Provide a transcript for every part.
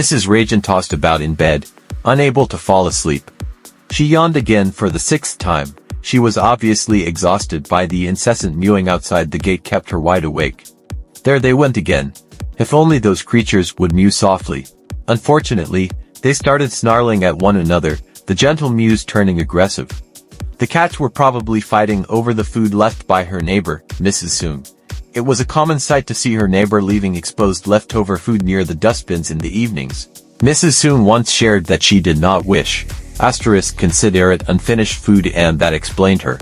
Mrs. Rajan tossed about in bed, unable to fall asleep. She yawned again for the 6th time. She was obviously exhausted by the incessant mewing outside the gate kept her wide awake. There they went again. If only those creatures would mew softly. Unfortunately, they started snarling at one another, the gentle mews turning aggressive. The cats were probably fighting over the food left by her neighbor, Mrs. Soong. It was a common sight to see her neighbor leaving exposed leftover food near the dustbins in the evenings. Mrs. Soong once shared that she did not wish consider it unfinished food, and that explained her.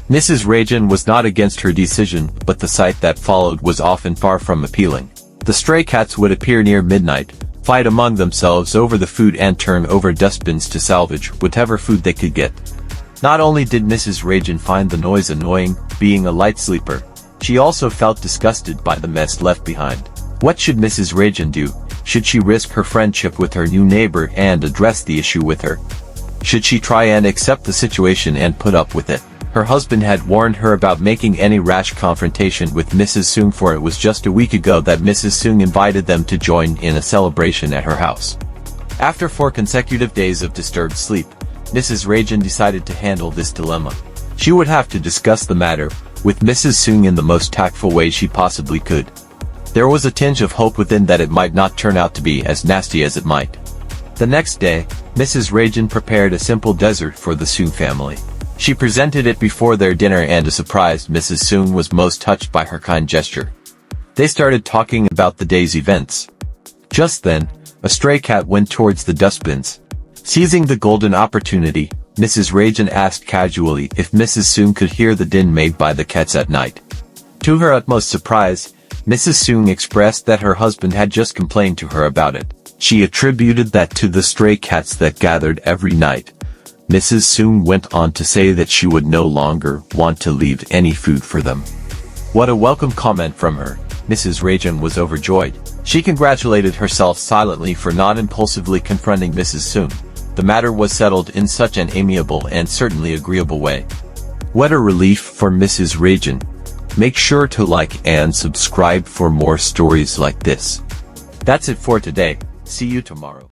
Mrs. Rajan was not against her decision, but the sight that followed was often far from appealing. The stray cats would appear near midnight, fight among themselves over the food and turn over dustbins to salvage whatever food they could get. Not only did Mrs. Rajan find the noise annoying, being a light sleeper, she also felt disgusted by the mess left behind. What should Mrs. Rajan do? Should she risk her friendship with her new neighbor and address the issue with her? Should she try and accept the situation and put up with it? Her husband had warned her about making any rash confrontation with Mrs. Soong, for it was just a week ago that Mrs. Soong invited them to join in a celebration at her house. After 4 consecutive days of disturbed sleep, Mrs. Rajan decided to handle this dilemma. She would have to discuss the matter with Mrs. Soong in the most tactful way she possibly could. There was a tinge of hope within that it might not turn out to be as nasty as it might. The next day, Mrs. Rajan prepared a simple dessert for the Soong family. She presented it before their dinner, and a surprised Mrs. Soong was most touched by her kind gesture. They started talking about the day's events. Just then, a stray cat went towards the dustbins. Seizing the golden opportunity, Mrs. Rajan asked casually if Mrs. Soong could hear the din made by the cats at night. To her utmost surprise, Mrs. Soong expressed that her husband had just complained to her about it. She attributed that to the stray cats that gathered every night. Mrs. Soong went on to say that she would no longer want to leave any food for them. What a welcome comment from her. Mrs. Rajan was overjoyed. She congratulated herself silently for not impulsively confronting Mrs. Soong. The matter was settled in such an amiable and certainly agreeable way. What a relief for Mrs. Rajan. Make sure to like and subscribe for more stories like this. That's it for today. See you tomorrow.